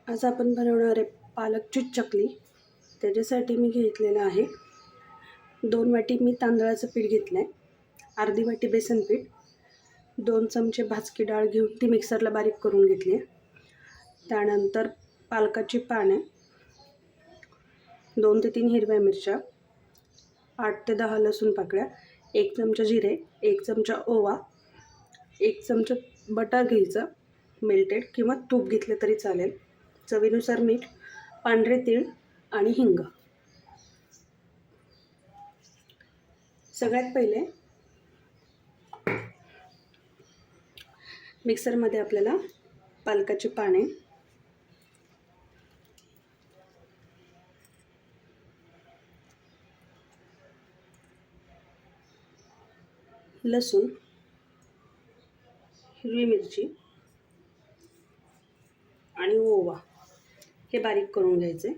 आज आपण बनवणार आहे पालकची चकली. त्याच्यासाठी मी घेतलेलं आहे 2 वाटी मी तांदळाचं पीठ घेतलं आहे, अर्धी वाटी बेसन पीठ, 2 चमचे भाजकी डाळ घेऊन ती मिक्सरला बारीक करून घेतली आहे. त्यानंतर पालकाची पाने, 2 ते 3 हिरव्या मिरच्या, 8 ते 10 लसूण पाकळ्या, 1 चमचा जिरे, 1 चमचा ओवा, 1 चमचा बटर घ्यायचं मेल्टेड किंवा तूप घेतलं तरी चालेल, चवीनुसार मीठ, पांढरे तीळ आणि हिंग. सगळ्यात पहिले मिक्सरमध्ये आपल्याला पालकाची पाने, लसूण, हिरवी मिरची आणि ओवा हे बारीक करून घ्यायचे.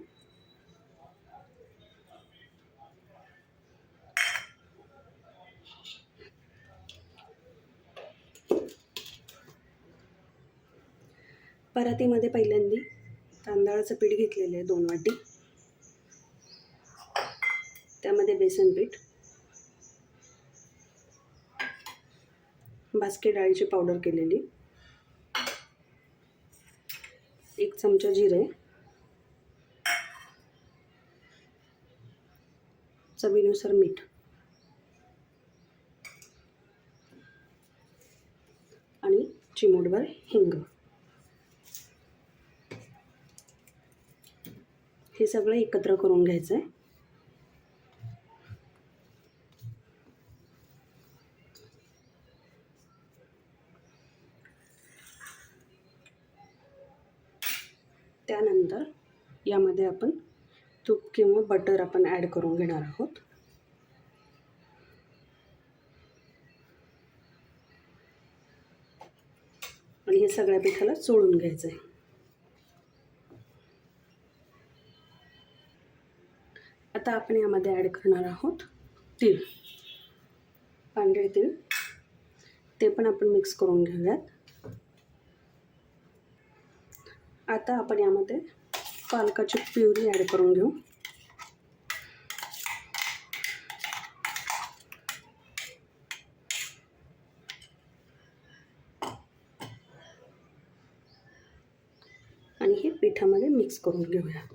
परातीमध्ये पहिल्यांदा तांदळाचं पीठ घेतलेलं आहे 2 वाटी, त्यामध्ये बेसन पीठ, भाजकी डाळीची पावडर केलेली, 1 चमचा जिरे, चवीनुसार मीठ आणि चिमूटभर हिंग. हे सगळं एकत्र करून घ्यायचं आहे. त्यानंतर यामध्ये आपण तूप किंवा बटर आपण ॲड करून घेणार आहोत. आणि हे सगळ्या पिठाला चोळून घ्यायचं आहे. आता आपण यामध्ये ॲड करणार आहोत तीळ, पांढरे तीळ, ते पण आपण मिक्स करून घेऊयात. आता आपण यामध्ये पालकाची प्युरी ॲड करून घेऊ. आणि हे पिठामध्ये मिक्स करून घेऊया.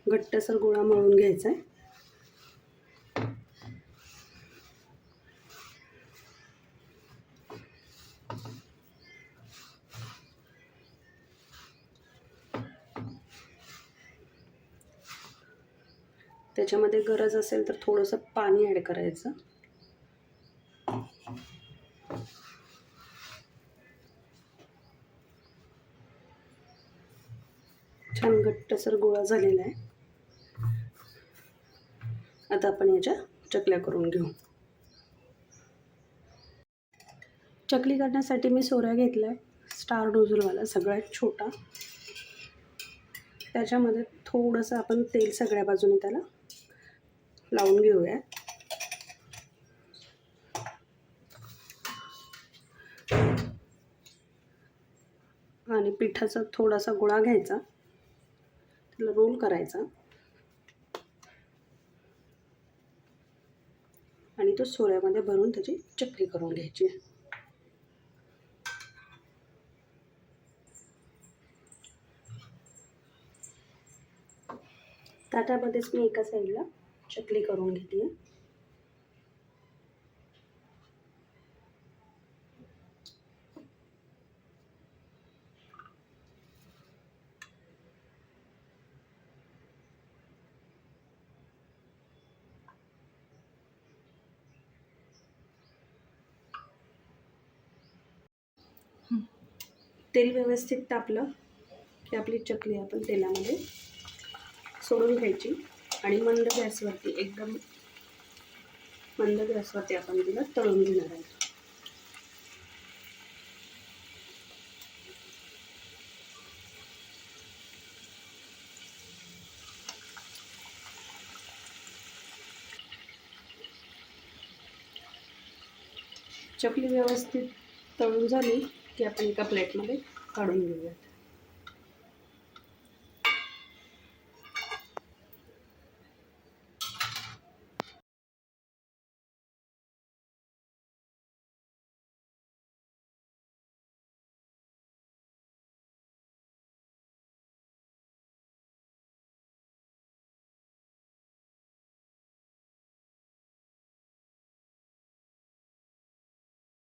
घट्टसर गोळा मळून घ्यायचा आहे. त्याच्यामध्ये गरज असेल तर थोडंसं पाणी ॲड करायचं. छान घट्टसर गोळा झालेला आहे. आता आपण याच्या चकल्या करून घेऊ. चकली करण्यासाठी मी सोऱ्या घेतला आहे, स्टार नोझलवाला सगळ्यात छोटा. त्याच्यामध्ये थोडंसं आपण तेल सगळ्या बाजूने त्याला लावून घेऊया. आणि पिठाचा थोडासा गोळा घ्यायचा, त्याला रोल करायचा आणि तो सोऱ्यामध्ये भरून त्याची चकली करून घ्यायची. ताटामध्येच मी एका साईडला चकली करून घेतली आहे. तेल व्यवस्थित तापलं की आपली चकली आपण तेलामध्ये सोडून घ्यायची आणि मंद गॅसवरती, एकदम मंद गॅसवरती आपण तिला तळून घेणार आहे. चकली व्यवस्थित तळून झाली की आपण एका प्लेटमध्ये काढून घेऊयात.